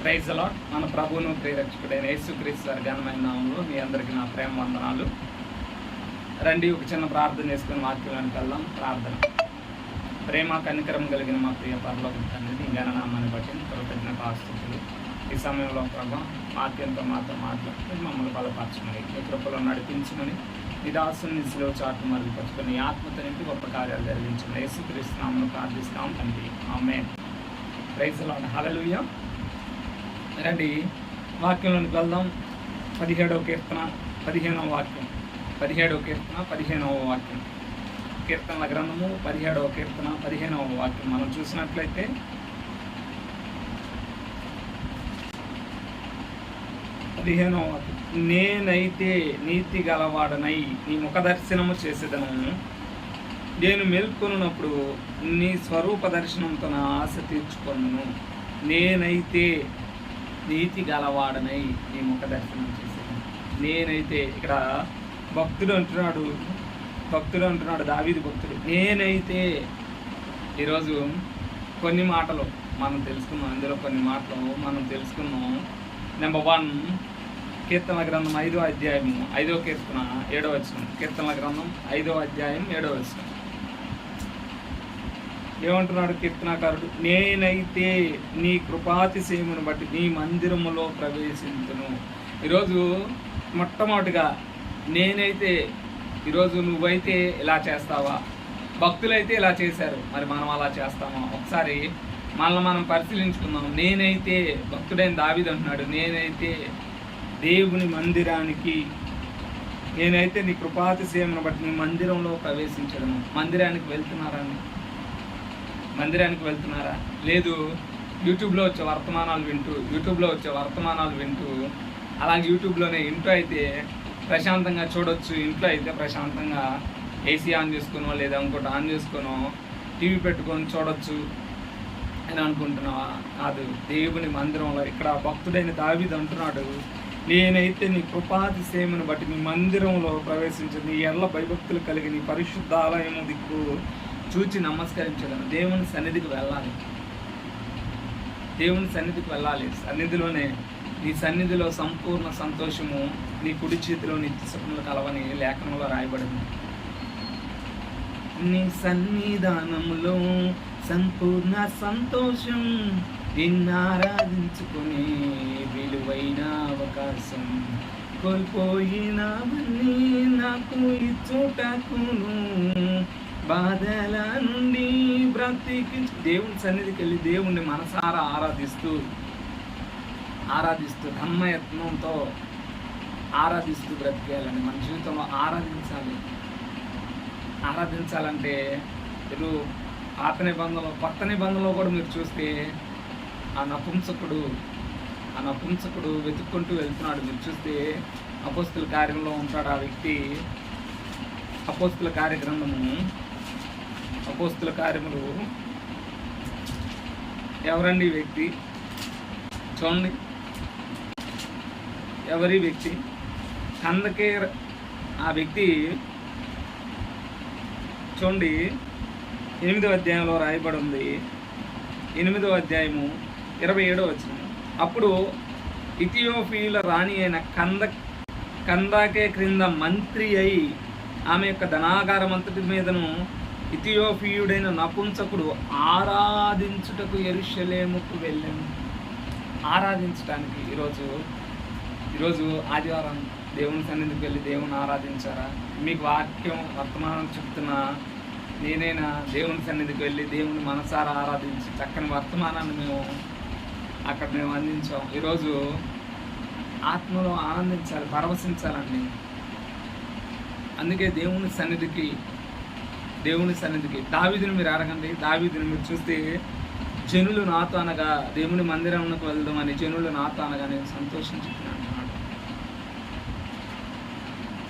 Praise the lord. మన ప్రభువును ప్రియరక్షకుడైన యేసుక్రీస్తు వారి ఘనమైన నామములో మీ అందరికీ నా ప్రేమ వందనాలు. రండి, ఒక చిన్న ప్రార్థన చేసుకుని వాక్యంలోనికి వెళ్దాం. ప్రార్థన. ప్రేమ కనికరం కలిగిన మా ప్రియ పరలోక తండ్రి, నీ ఘననామాన్ని బట్టి కృతజ్ఞతాస్తుతులు. ఈ సమయంలో ప్రభా వాక్యంతో మాతో మాట్లాడుతూ మమ్మల్ని బలపరచమని, మీ కృపలో నడిపించమని, నీ దాసుని శిలువ చాటు మరుగుపరుచుకొని ఆత్మతో నింపి గొప్ప కార్యాలు జరిగించమని యేసుక్రీస్తు నామములో ప్రార్థిస్తాం తండ్రి. ఆమేన్. Praise the Lord. హల్లెలూయా. రండి, వాక్యంలోనికి వెళ్దాం. 17వ కీర్తన 15వ వాక్యం. 17వ కీర్తన 15వ వాక్యం. కీర్తనల గ్రంథము 17వ కీర్తన 15వ వాక్యం మనం చూసినట్లయితే, నేనైతే నీతి గలవాడనై నీ ముఖదర్శనము చేసేదను, నేను మేల్కొనున్నప్పుడు నీ స్వరూప దర్శనంతో నా ఆశ తీర్చుకొనును. నేనైతే నీతి గలవాడనై నీ ముఖ దర్శనం చేసేదను. నేనైతే, ఇక్కడ భక్తుడు అంటున్నాడు, దావీదు భక్తుడు. నేనైతే ఈరోజు కొన్ని మాటలు మనం తెలుసుకున్నాం. ఇందులో కొన్ని మాటలు మనం తెలుసుకున్నాం. నెంబర్ 1, కీర్తనల గ్రంథం 5వ అధ్యాయము 5వ కీర్తన 7వ వచనం. కీర్తనల గ్రంథం 5వ అధ్యాయం 7వ వచనం ఏమంటున్నాడు కీర్తనాకారుడు? నేనైతే నీ కృపాతిశయమును బట్టి నీ మందిరములో ప్రవేశించును. ఈరోజు మొట్టమొదటిగా నేనైతే, ఈరోజు నువ్వైతే ఇలా చేస్తావా? భక్తులైతే ఇలా చేశారు, మరి మనం అలా చేస్తామా? ఒకసారి మనల్ని మనం పరిశీలించుకుందాం. నేనైతే, భక్తుడైన దావీదు అంటున్నాడు, నేనైతే దేవుని మందిరానికి, నేనైతే నీ కృపాతిశయమును బట్టి నీ మందిరంలో ప్రవేశించడము. మందిరానికి వెళ్తున్నారా? లేదు, యూట్యూబ్లో వచ్చే వర్తమానాలు వింటూ అలాగే యూట్యూబ్లోనే ఇంట్లో అయితే ప్రశాంతంగా చూడొచ్చు. ఇంట్లో అయితే ప్రశాంతంగా ఏసీ ఆన్ చేసుకునో లేదా ఇంకోటి ఆన్ చేసుకునో టీవీ పెట్టుకొని చూడొచ్చు అని అనుకుంటున్నావా? కాదు, దేవుని మందిరంలో. ఇక్కడ భక్తుడైన దావీదు అంటున్నాడు, నేనైతే నీ కృపాతిశయమును బట్టి నీ మందిరంలో ప్రవేశించి నీ ఎర్ల భయభక్తులు కలిగి నీ పరిశుద్ధ ఆలయము దిక్కు చూచి నమస్కరించగలను. దేవుని సన్నిధికి వెళ్ళాలి. సన్నిధిలోనే, నీ సన్నిధిలో సంపూర్ణ సంతోషము, నీ కుడి చేతిలో నిత్య సుఖములు కలవని లేఖనంలో రాయబడింది. నీ సన్నిధానములో సంపూర్ణ సంతోషం, నిన్ను ఆరాధించుకునే విలువైన అవకాశం, కోల్పోయినవన్నీ నాకు ఇచ్చుటకును, బాధల నుండి బ్రతికి. దేవుని సన్నిధికి వెళ్ళి దేవుణ్ణి మనసారా ఆరాధిస్తూ ధర్మయత్నంతో ఆరాధిస్తూ బ్రతికేయాలని మన జీవితంలో ఆరాధించాలంటే మీరు పాత నిబంధనలో, కొత్త నిబంధనలో కూడా మీరు చూస్తే ఆ నపుంసకుడు వెతుక్కుంటూ వెళ్తున్నాడు. మీరు చూస్తే అపోస్తుల కార్యంలో ఉంటాడు ఆ వ్యక్తి. అపోస్తుల కార్యములు ఎవరండి ఈ వ్యక్తి? చూడండి, ఎవరి వ్యక్తి? కందకే ఆ వ్యక్తి. చూడండి, 8వ అధ్యాయంలో రాయబడి ఉంది. 8వ అధ్యాయము 27వ వచనం. అప్పుడు ఇథియోపియుల రాణి అయిన కందాకే క్రింద మంత్రి అయి ఆమె యొక్క ధనాగారం అంతటి మీదను ఇథియోపియుడైన నపుంసకుడు ఆరాధించుటకు యెరూషలేముకు వెళ్ళాను. ఆరాధించడానికి ఈరోజు ఆదివారం దేవుని సన్నిధికి వెళ్ళి దేవుని ఆరాధించారా? మీకు వర్తమానం చెప్తున్నా, నేనైనా దేవుని సన్నిధికి వెళ్ళి దేవుని మనసారా ఆరాధించి చక్కని వర్తమానాన్ని మేము అందించాం. ఈరోజు ఆత్మలో ఆనందించాలి, పరవశించాలండి. అందుకే దేవుని సన్నిధికి దావీదుని మీరు అడగండి. దావీదుని మీరు చూస్తే, జనులు నాతో అనగా, దేవుని మందిరంలోకి వెళ్దామని జనులు నాతో అనగా నేను సంతోషించుకున్నాను అన్నాడు.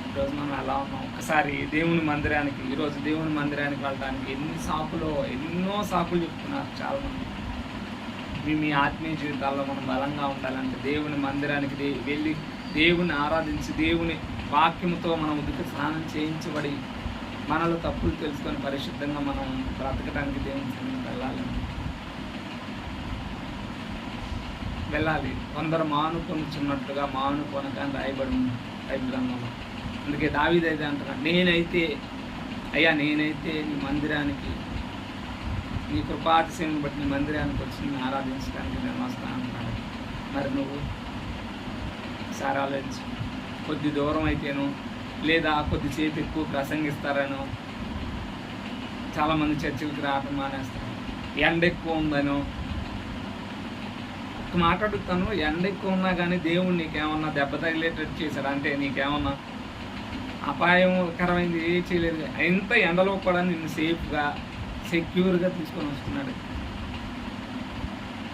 ఈరోజు మనం ఎలా ఉన్నాం? ఒకసారి దేవుని మందిరానికి వెళ్ళడానికి ఎన్నో సాకులు చెప్తున్నారు చాలామంది. మీ ఆత్మీయ జీవితాల్లో మనం బలంగా ఉండాలంటే దేవుని మందిరానికి వెళ్ళి దేవుని ఆరాధించి, దేవుని వాక్యముతో మనం ఉదక స్నానం చేయించబడి మనలో తప్పులు తెలుసుకొని పరిశుద్ధంగా మనం బ్రతకడానికి దేవుని సన్నిధికి వెళ్ళాలి. వెళ్ళాలి. కొందరు మానుకొనుచున్నట్లుగా మానుకొనక అని రాయబడి ఉంది బైబిల్ గ్రంథంలో. అందుకే దావీదు అయితే అంటున్నాడు, నేనైతే నీ మందిరానికి, నీ కృపాతిశయం బట్టి నీ మందిరానికి వచ్చి నేను ఆరాధించడానికి నేను వస్తాను అంటున్నాడు. మరి నువ్వు సార్ ఆలోచించు. కొద్ది దూరం అయితేనో లేదా కొద్దిసేపు ఎక్కువ ప్రసంగిస్తారనో చాలామంది చర్చిలకి రావటం మానేస్తారు. ఎండ ఎక్కువ ఉందనో, ఒక మాట అడుగుతాను, ఎండ ఎక్కువ ఉన్నా కానీ దేవుడు నీకేమన్నా దెబ్బ తగిలేటట్టు చేశాడు అంటే నీకేమన్నా అపాయకరమైంది ఏ చేయలేదు. ఎంత ఎండలో కూడా నిన్ను సేఫ్గా సెక్యూర్గా తీసుకొని వస్తున్నాడు.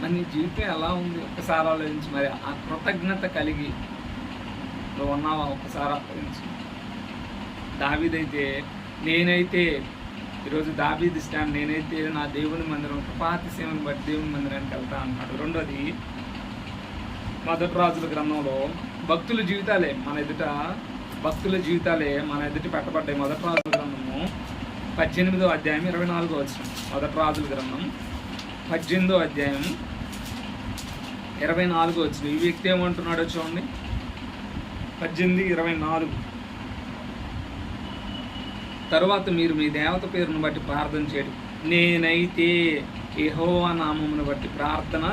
మరి నీ జీవితం ఎలా ఉంది ఒక్కసారి ఆలోచించి. మరి ఆ కృతజ్ఞత కలిగి నువ్వు ఉన్నావా ఒక్కసారి ఆలోచించి. దావీదైతే ఈరోజు దావీదు స్టాండ్, నేనైతే నా దేవుని మందిరం కృపాతిశయమును బట్టి దేవుని మందిరానికి వెళ్తా అన్నాడు. రెండోది, మొదటి రాజుల గ్రంథంలో భక్తుల జీవితాలే మన ఎదుట పెట్టబడ్డాయి. మొదటి రాజుల గ్రంథము 18వ అధ్యాయం 24వ వచనం. మొదటి రాజుల గ్రంథం 18వ అధ్యాయం 24వ వచనం. ఈ వ్యక్తి ఏమంటున్నాడో చూడండి. 18:24. తరువాత మీరు మీ దేవత పేరును బట్టి ప్రార్థన చేయడు, నేనైతే యెహోవా నామమును బట్టి ప్రార్థన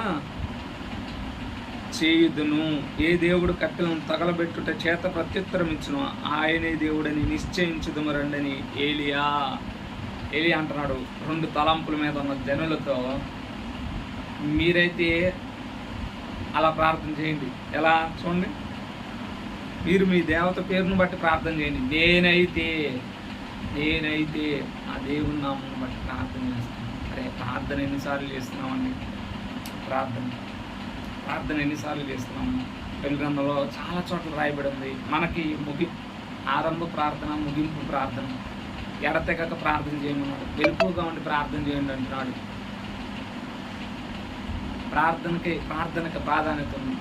చేయుదును. ఏ దేవుడు కట్టెలను తగలబెట్టుట చేత ప్రత్యుత్తరం ఇచ్చును, ఆయనే దేవుడని నిశ్చయించుదుము రండని ఏలియా అంటున్నాడు. 2 తలంపుల మీద ఉన్న జనులతో మీరైతే అలా ప్రార్థన చేయండి. ఎలా చూడండి, మీరు మీ దేవత పేరును బట్టి ప్రార్థన చేయండి. నేనైతే ఆ దేవుని నామం బట్టి ప్రార్థన చేస్తాను. అరే, ప్రార్థన ఎన్నిసార్లు చేస్తున్నామండి? ప్రార్థన ఎన్నిసార్లు చేస్తున్నాము? బైబిల్ గ్రంథంలో చాలా చోట్ల రాయబడి ఉంది. మనకి ఆరంభ ప్రార్థన, ముగింపు ప్రార్థన. ఎడతెగక ప్రార్థన చేయమన్నాడు. వెలుపుగా ఉండి ప్రార్థన చేయండి అంటున్నాడు. ప్రార్థనకి ప్రాధాన్యత ఉంది.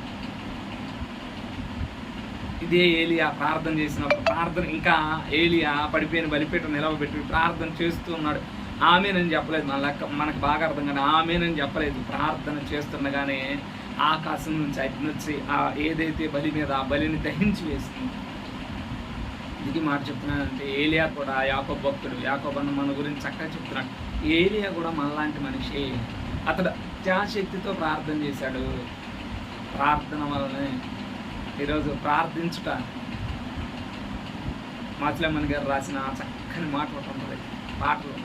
ఇదే ఏలియా ప్రార్థన చేసినప్పుడు ఇంకా ఏలియా పడిపోయిన బలిపీట నిలవబెట్టి ప్రార్థన చేస్తూ ఉన్నాడు. ఆమెనని చెప్పలేదు. మనకు బాగా అర్థం కానీ ఆమెనని చెప్పలేదు. ప్రార్థన చేస్తుండగానే ఆకాశం నుంచి అగ్ని వచ్చి ఏదైతే బలి మీద ఆ బలిని దహించి వేస్తుంది. ఇది మాట చెప్తున్నానంటే ఏలియా కూడా యాకోబు భక్తుడు. యాకోబు అన్న మన గురించి చక్కగా చెప్తున్నాడు. ఏలియా కూడా మనలాంటి మనిషి. అతడు త్యాశక్తితో ప్రార్థన చేశాడు. ప్రార్థన వల్లనే ఈరోజు ప్రార్థించుట. మాచిలమ్మని గారు రాసిన చక్కని మాట ఒకటి ఉంటుంది పాటలు.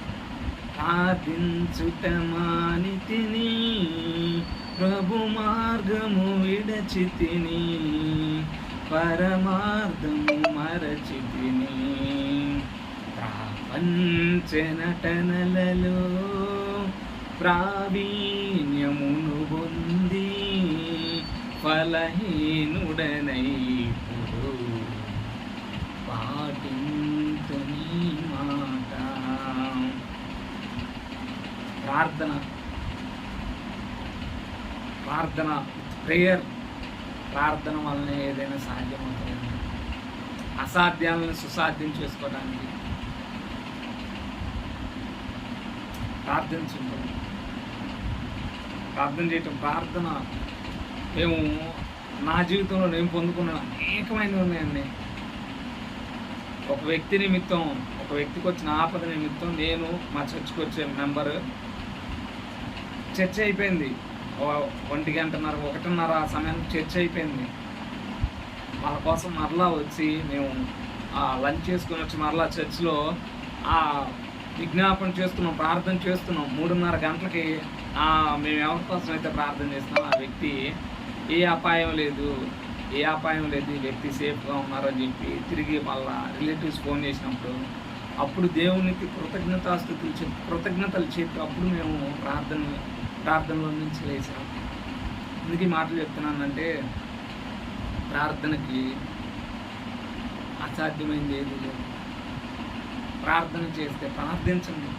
ప్రార్థించుట మానితిని, ప్రభు మార్గము విడచితిని, పరమార్థము మరచితిని, ప్రపంచ నటనలలో ప్రావీణ్యమును పొంది ఫలహీనుడనైపుడు పాటింతుని మాట. ప్రార్థన ప్రేయర్. ప్రార్థన వల్లనే ఏదైనా సాధ్యమవుతుంది. అసాధ్యాలను సుసాధ్యం చేసుకోవడానికి ప్రార్థన చేయటం. ప్రార్థన నా జీవితంలో నేను పొందుకున్న అనేకమైనవి ఉన్నాయండి. ఒక వ్యక్తికి వచ్చిన ఆపద నిమిత్తం నేను మా చర్చికి వచ్చే మెంబరు చర్చ అయిపోయింది. 1:30 ఆ సమయానికి చర్చ అయిపోయింది. వాళ్ళ కోసం మరలా వచ్చి మేము లంచ్ చేసుకుని వచ్చి మరలా చర్చిలో విజ్ఞాపన చేస్తున్నాం, ప్రార్థన చేస్తున్నాం. 3:30 గంటలకి మేము ఎవరి కోసం అయితే ప్రార్థన చేస్తున్నాం ఆ వ్యక్తి ఏ అపాయం లేదు, ఈ వ్యక్తి సేఫ్గా ఉన్నారని చెప్పి తిరిగి వాళ్ళ రిలేటివ్స్ ఫోన్ చేసినప్పుడు అప్పుడు దేవునికి కృతజ్ఞతలు చెప్పి అప్పుడు మేము ప్రార్థనలో నుంచి లేచాం. ఎందుకు మాటలు చెప్తున్నానంటే ప్రార్థనకి అసాధ్యమైంది ఏది లేదు. ప్రార్థన చేస్తే ప్రార్థించండి.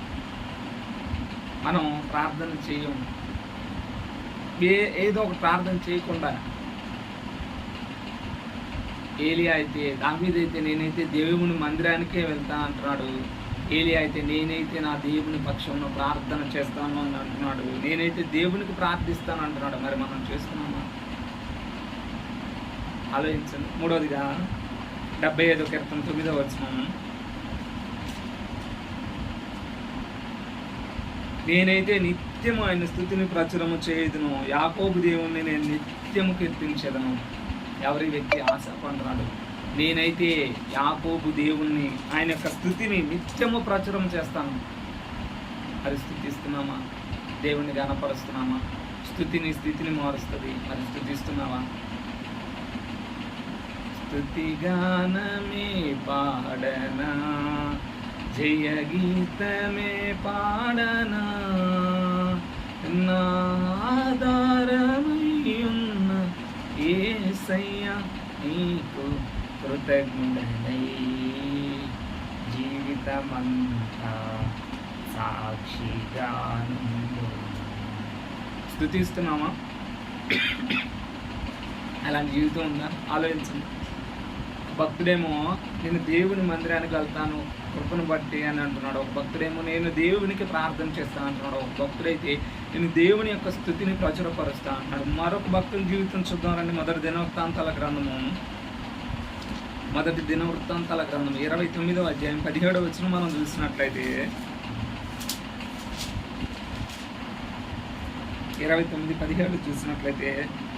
మనం ప్రార్థన చేయము. ఏదో ఒక ప్రార్థన చేయకుండా ఏలియా అయితే దావీదైతే నేనైతే దేవుని మందిరానికే వెళ్తాను అంటున్నాడు. ఏలియా అయితే నేనైతే నా దేవుని పక్షంలో ప్రార్థన చేస్తాను అని అంటున్నాడు. నేనైతే దేవునికి ప్రార్థిస్తాను అంటున్నాడు. మరి మనం చేస్తున్నామా? ఆలోచించండి. మూడవదిగా 75 కీర్తన 9వ వచనం, నేనైతే నిత్యము ఆయన స్తుతిని ప్రచురము చేయుదును, యాకోబు దేవుణ్ణి నేను నిత్యము కీర్తించెదను. ఎవరి వ్యక్తి ఆశపడ్డాడు? నేనైతే యాకోబు దేవుణ్ణి, ఆయన యొక్క స్తుతిని నిత్యము ప్రచురం చేస్తాను. మరి స్తుతిస్తున్నామా? దేవుణ్ణి గణపరుస్తున్నామా? స్థితిని మారుస్తుంది. మరి స్తుతిస్తున్నావా? స్తుతిగానమే పాడనా, జయ గీతమే పాడనా, నా ఆధారమయ్యున్న యేసయ్య నీకు కృతజ్ఞుడనై జీవితమంతా సాక్షిగాను. స్తుతిస్తున్నామా? అలాంటి జీవితం ఉందా? ఆలోచించండి. భక్తుడేమో నేను దేవుని మందిరానికి వెళ్తాను కృపను బట్టి అని అంటున్నాడు. ఒక భక్తుడేమో నేను దేవునికి ప్రార్థన చేస్తాను అంటున్నాడు. ఒక భక్తుడైతే నేను దేవుని యొక్క స్తుతిని ప్రచురపరుస్తా అంటున్నాడు. మరొక భక్తుని జీవితం చూద్దాం రండి. మొదటి దినవృత్తాంతాల గ్రంథము 29వ అధ్యాయం 17వ వచనం మనం చూసినట్లయితే, 29:17 చూసినట్లయితే,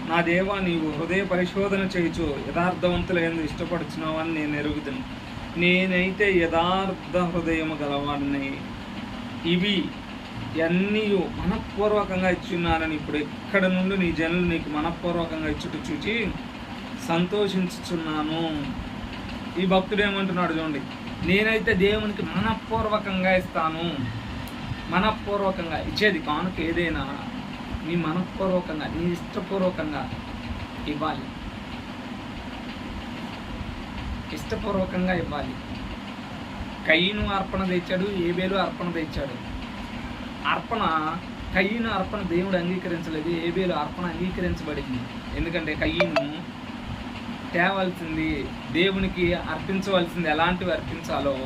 నా దేవా నీవు హృదయ పరిశోధన చేయుచు యథార్థవంతులందు ఇష్టపడుచున్నావు అని నేను ఎరుగుదును. నేనైతే యథార్థ హృదయము గలవాడిని, ఇవి అన్నీ మనఃపూర్వకంగా ఇచ్చున్నానని ఇప్పుడు ఎక్కడ నుండి నీ జనులు నీకు మనఃపూర్వకంగా ఇచ్చుట చూచి సంతోషించుచున్నాను. ఈ భక్తుడు ఏమంటున్నాడు చూడండి, నేనైతే దేవునికి మనఃపూర్వకంగా ఇస్తాను. మనఃపూర్వకంగా ఇచ్చేది కానుక ఏదైనా నీ మనఃపూర్వకంగా, నీ ఇష్టపూర్వకంగా ఇవ్వాలి. ఇష్టపూర్వకంగా ఇవ్వాలి. కయ్యను అర్పణ తెచ్చాడు, ఏబేలు అర్పణ తెచ్చాడు. కయ్యను అర్పణ దేవుడు అంగీకరించలేదు, ఏబేలు అర్పణ అంగీకరించబడింది. ఎందుకంటే కయ్యను తేవాల్సింది, దేవునికి అర్పించవలసింది ఎలాంటివి అర్పించాలో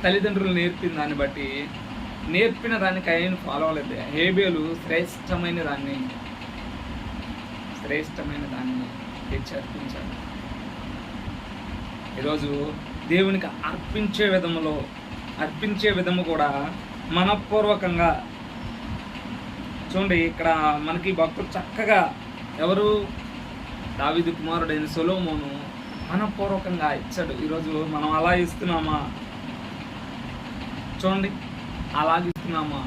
తల్లిదండ్రులు నేర్పిన దాన్ని బట్టి, నేర్పిన దాన్ని కయ్యను ఫాలో అవ్వలేదు. హేబేలు శ్రేష్టమైన దాన్ని తెచ్చి అర్పించాడు. ఈరోజు దేవునికి అర్పించే విధము కూడా మనఃపూర్వకంగా. చూడండి, ఇక్కడ మనకి భక్తుడు చక్కగా, ఎవరు? దావీదు కుమారుడైన సొలొమోను మనఃపూర్వకంగా ఇచ్చాడు. ఈరోజు మనం అలా ఇస్తున్నామా? చూడండి, అలాగిస్తున్నామా?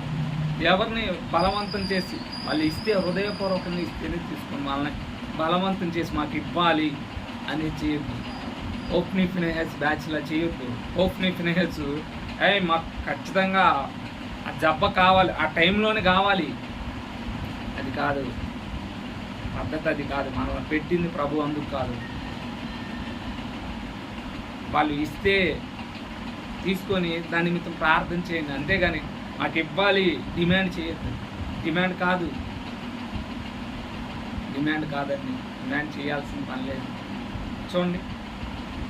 ఎవరిని బలవంతం చేసి, వాళ్ళు ఇస్తే హృదయపూర్వకంగా ఇస్తేనే తీసుకుని, వాళ్ళని బలవంతం చేసి మాకు ఇవ్వాలి అని చేయొద్దు. ఓప్నీ ఫినెహెస్ బ్యాచ్లా చేయొద్దు. ఓప్నీ ఫినెహెస్ మాకు ఖచ్చితంగా ఆ జబ్బ కావాలి, ఆ టైంలోనే కావాలి, అది కాదు పద్ధతి. అది కాదు, మనం పెట్టింది ప్రభు అందుకు కాదు. వాళ్ళు ఇస్తే తీసుకొని దాని నిమిత్తం ప్రార్థన చేయండి, అంతేగాని మాకు ఇవ్వాలి డిమాండ్ చేయొద్దు. డిమాండ్ కాదండి, డిమాండ్ చేయాల్సిన పని లేదు. చూడండి,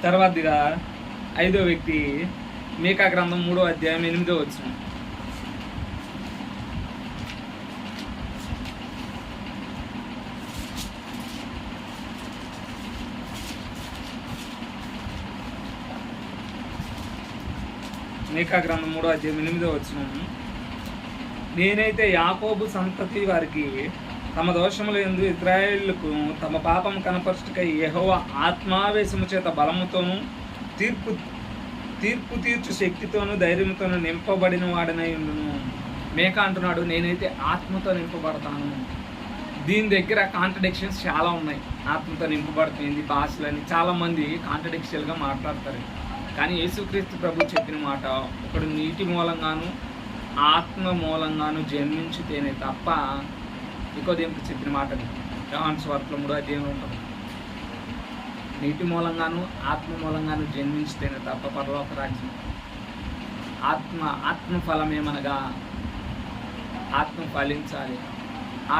తర్వాతగా 5వ వ్యక్తి మీకా గ్రంథం 3వ అధ్యాయం 8వ వచనం. మీకా గ్రంథం 3వ అధ్యాయం 8వ వచనం, నేనైతే యాకోబు సంతతి వారికి తమ దోషముల యందు ఇశ్రాయేలుకు తమ పాపం కనపరచుటకై యెహోవా ఆత్మావేశము చేత బలముతోనూ తీర్పు తీర్చు శక్తితోనూ ధైర్యంతోనూ నింపబడిన వాడినై ఉండును. మేక అంటున్నాడు, నేనైతే ఆత్మతో నింపబడతాను. దీని దగ్గర కాంట్రడిక్షన్స్ చాలా ఉన్నాయి. ఆత్మతో నింపబడుతుంది భాషలని చాలామంది కాంట్రడిక్షన్గా మాట్లాడతారు. కానీ యేసుక్రీస్తు ప్రభు చెప్పిన మాట, ఒకడు నీటి మూలంగాను ఆత్మ మూలంగాను జన్మించితేనే తప్ప, నికోదేముకు చెప్పిన మాటని యోహాను సువార్తలో 3వ అధ్యాయంలో ఉంటుంది. నీటి మూలంగాను ఆత్మ మూలంగాను జన్మించితేనే తప్ప పరలోక రాజ్యం. ఆత్మ ఫలమేమనగా ఆత్మ ఫలించాలి.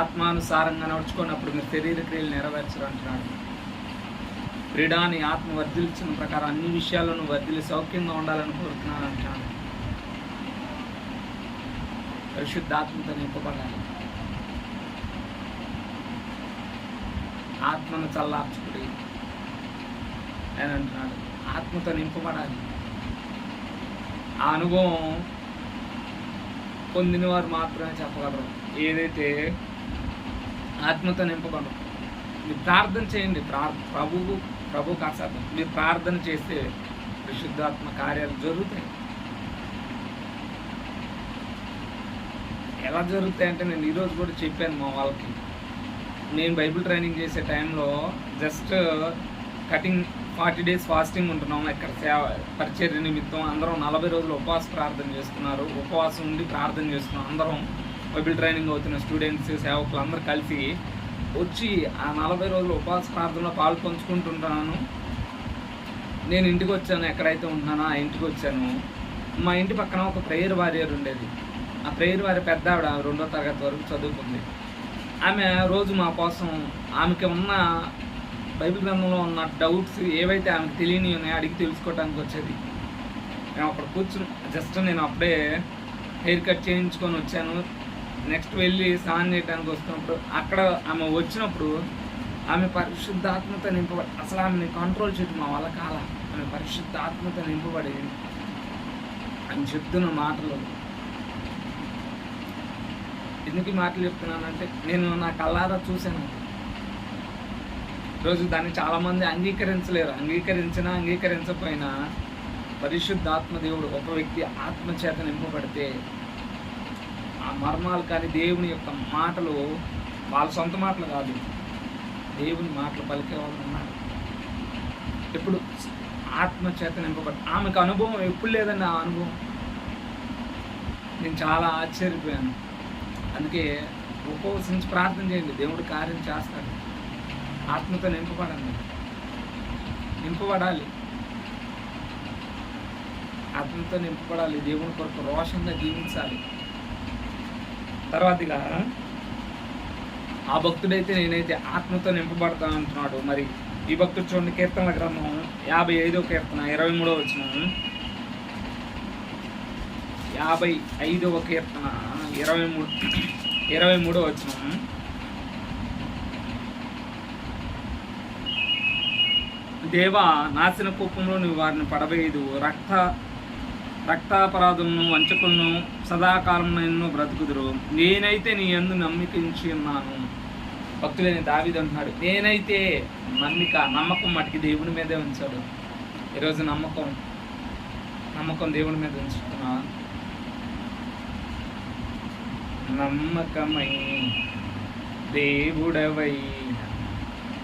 ఆత్మానుసారంగా నడుచుకున్నప్పుడు మీరు శరీర క్రియలు నెరవేర్చరు అంటున్నాడు. క్రీడాని ఆత్మ వర్ధిల్చిన ప్రకారం అన్ని విషయాలను వర్ధిల్లి సౌఖ్యంగా ఉండాలని కోరుతున్నాను అంటున్నాడు. పరిశుద్ధాత్మతో నింపబడాలి. ఆత్మను చల్లార్చుకుడి, ఆయన అంటున్నాడు ఆత్మతో నింపబడాలి. ఆ అనుభవం పొందిన వారు మాత్రమే చెప్పగలరు ఏదైతే ఆత్మతో నింపబడరు. మీరు ప్రార్థన చేయండి, ప్రభువుకు అసాధ్యం. మీరు ప్రార్థన చేస్తే పరిశుద్ధాత్మ కార్యాలు జరుగుతాయి. ఎలా జరుగుతాయి అంటే నేను ఈరోజు కూడా చెప్పాను మా వాళ్ళకి. నేను బైబిల్ ట్రైనింగ్ చేసే టైంలో జస్ట్ కటింగ్ 40 days ఫాస్టింగ్ ఉంటున్నాం. ఇక్కడ పరిచర్య నిమిత్తం అందరం 40 రోజులు ఉపవాస ప్రార్థన చేస్తున్నారు. ఉపవాసం ఉండి ప్రార్థన చేస్తున్నాం. అందరం బైబిల్ ట్రైనింగ్ అవుతున్న స్టూడెంట్స్, సేవకులు అందరూ కలిసి వచ్చి ఆ 40 రోజులు ఉపవాస ప్రార్థనలో పాలు పంచుకుంటుంటున్నాను. నేను ఇంటికి వచ్చాను, ఎక్కడైతే ఉంటున్నానో ఆ ఇంటికి వచ్చాను. మా ఇంటి పక్కన ఒక ప్రేయర్ వారియర్ ఉండేది. ఆ ప్రేయర్ వారియర్ పెద్ద ఆవిడ 2వ తరగతి వరకు చదువుకుంది. ఆమె రోజు మా కోసం ఆమెకి ఉన్న బైబిల్ గ్రంథంలో ఉన్న డౌట్స్ ఏవైతే ఆమెకు తెలియని ఉన్నాయో అడిగి తెలుసుకోవడానికి వచ్చేది. మేము అక్కడ కూర్చుని జస్ట్ నేను అప్పుడే హెయిర్ కట్ చేయించుకొని వచ్చాను. నెక్స్ట్ వెళ్ళి స్నానం చేయడానికి వస్తున్నప్పుడు అక్కడ ఆమె వచ్చినప్పుడు ఆమె పరిశుద్ధాత్మతో నింపబడి, అసలు ఆమెని కంట్రోల్ చేయడం మా వల్ల కాల. ఆమె పరిశుద్ధాత్మతో నింపబడి ఆమె చెప్తున్న మాటలు, ఎందుకు ఈ మాటలు చెప్తున్నానంటే నేను నా కళ్ళారా చూశాను. ఈరోజు దాన్ని చాలామంది అంగీకరించలేరు. అంగీకరించకపోయినా పరిశుద్ధాత్మ దేవుడు ఒక వ్యక్తి ఆత్మచేత నింపబడితే ఆ మర్మాలు కానీ దేవుని యొక్క మాటలు వాళ్ళ సొంత మాటలు కాదు, దేవుని మాటలు పలికేవాళ్ళు ఉన్నారు. ఇప్పుడు ఆత్మచేత నింపబడి ఆమెకు అనుభవం ఎప్పుడు లేదండి. ఆ అనుభవం నేను చాలా ఆశ్చర్యపోయాను. అందుకే ఉపవసించి ప్రార్థన చేయండి, దేవుడు కార్యం చేస్తాడు. ఆత్మతో నింపబడాలి. ఆత్మతో నింపబడాలి. దేవుని కొరకు రోషంగా జీవించాలి. తర్వాతగా ఆ భక్తుడైతే నేనైతే ఆత్మతో నింపబడతా అంటున్నాడు. మరి ఈ భక్తుడు చూడండి, కీర్తనల గ్రంథం 55వ కీర్తన 23వ వచనం, 55వ కీర్తన 23వ వచనం, దేవా నాశన కూపంలో నువ్వు వారిని పడవేయదు, రక్తాపరాధులను వంచకులను సదాకాలం నిన్ను బ్రతుకుదురు. నేనైతే నీ యందు నమ్మికించి ఉన్నాను. భక్తులైన దావీదు అంటున్నాడు, నేనైతే నమ్మకం మటుకి దేవుని మీదే ఉంచాడు. ఈరోజు నమ్మకం దేవుని మీద ఉంచుతున్నా. నమ్మకమై దేవుడవై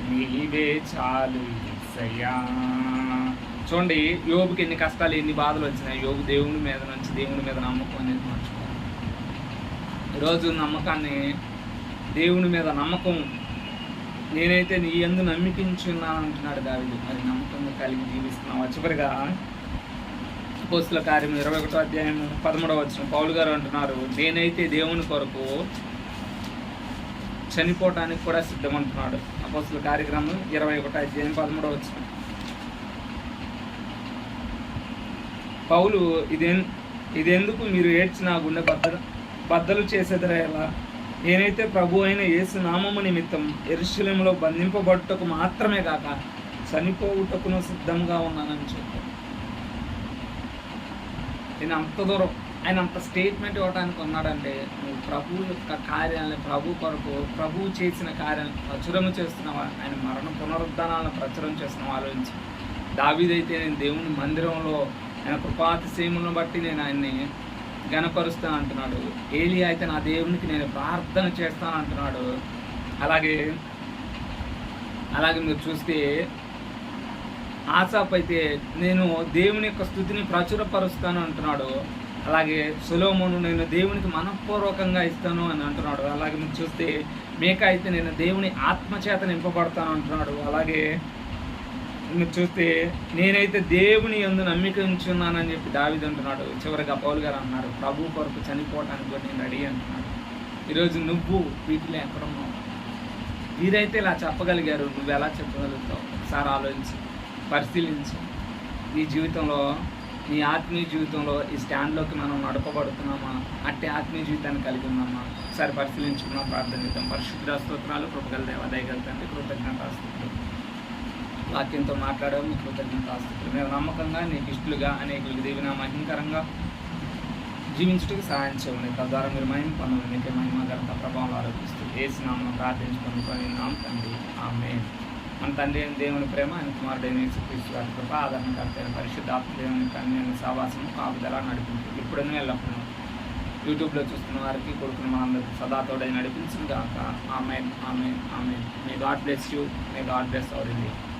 నీవే చాలు యేసయ్యా. చూడండి, యోబుకి ఎన్ని కష్టాలు ఎన్ని బాధలు వచ్చినాయి. యోబు దేవుని మీద నుంచి దేవుని మీద నమ్మకం అనేది మర్చిపోయాడు. ఈరోజు నమ్మకాన్ని, దేవుని మీద నమ్మకం, నేనైతే నీ యందు నమ్మికించున్నాను అంటున్నాడు దావీదు. మరి నమ్మకంగా కలిగి జీవిస్తున్నాం. చివరిగా అపోస్తల కార్యం 21వ అధ్యాయం 13వ వచనం పౌలు గారు అంటున్నారు, నేనైతే దేవుని కొరకు చనిపోవటానికి కూడా సిద్ధమంటున్నాడు. అపోస్తల కార్యక్రమం 21వ అధ్యాయం 13వ వచనం. పౌలు ఇదెందుకు మీరు ఏడ్చి నా గుండె బద్దలు చేసేదరా ఎలా? నేనైతే ప్రభు అయిన యేసు నామము నిమిత్తం యెరూషలేములో బంధింపబడుటకు మాత్రమే కాక చనిపోవుటకును సిద్ధంగా ఉన్నానని చెప్పాడు. నేను అంత దూరం ఆయన అంత స్టేట్మెంట్ ఇవ్వడానికి ఉన్నాడంటే, నువ్వు ప్రభు యొక్క కార్యాలను, ప్రభు కొరకు ప్రభువు చేసిన కార్యాలను ప్రచురము చేస్తున్నావా, ఆయన మరణ పునరుద్ధానాలను ప్రచురం చేస్తున్నావా ఆలోచించి. దావీదైతే నేను దేవుని మందిరంలో ఆయన కృపాతిశయములను బట్టి నేను ఆయన్ని గణపరుస్తాను అంటున్నాడు. ఏలియా అయితే నా దేవునికి నేను ప్రార్థన చేస్తాను అంటున్నాడు. అలాగే మీరు చూస్తే ఆసాపు అయితే నేను దేవుని యొక్క స్తుతిని ప్రచురపరుస్తాను అంటున్నాడు. అలాగే సొలొమోను నేను దేవునికి మనఃపూర్వకంగా ఇస్తాను అని అంటున్నాడు. అలాగే మీరు చూస్తే మేకా అయితే నేను దేవుని ఆత్మచేత నింపబడతాను అంటున్నాడు. అలాగే మీరు చూస్తే నేనైతే దేవుని యందు నమ్మిక ఉంచున్నానని చెప్పి దావీదు అంటున్నాడు. చివరిగా పౌలు గారు అన్నారు, ప్రభు కొరకు చనిపోవటానికి కూడా నేను రెడీ అంటున్నాడు. ఈరోజు నువ్వు వీటిలో ఎక్కడున్నావు? వీరైతే ఇలా చెప్పగలిగారు, నువ్వు ఎలా చెప్పగలుగుతావు? ఒకసారి ఆలోచించు, పరిశీలించు. నీ జీవితంలో, నీ ఆత్మీయ జీవితంలో ఈ స్టాండ్లోకి మనం నడపబడుతున్నామా? అట్టి ఆత్మీయ జీవితాన్ని కలిగి ఉన్నామా? ఒకసారి పరిశీలించుకున్నాం. ప్రార్థన చేద్దాం. పరిశుద్ధ స్తోత్రాలు, కృపగల దేవ, దయగల తండ్రి, కృతజ్ఞతాస్తుతులు. వాక్యంతో మాట్లాడాము. మీ కృతజ్ఞతాస్తుతులు. మేము నమ్మకంగా నీకు ఇష్టలుగా అనేకులకు దీవిన మహిమకరంగా జీవించుటకు సహాయం చేయమని. తద్వారా మీరు మహిమ పొందమని మీకే మహిమ ఘనత ప్రభావం ఆరోపిస్తూ ఏసు నామమున ప్రార్థించుకొని నామ తండ్రి ఆమేన్. మన తండ్రి అయిన దేవుని ప్రేమ, ఆయన కుమారుడైన యేసుక్రీస్తు వారి కృప, ఆదరణకర్త అయిన పరిశుద్ధాత్మ దేవుని కన్యని సావాసము కాపుదల నడిపించు ఇప్పుడున్న ఎల్లప్పుడూ. యూట్యూబ్లో చూస్తున్న వారికి కొడుకున్న మనందరికీ సదా తోడై నడిపించును గాక. ఆమేన్, ఆమేన్, ఆమేన్. May God bless you. May God bless our India.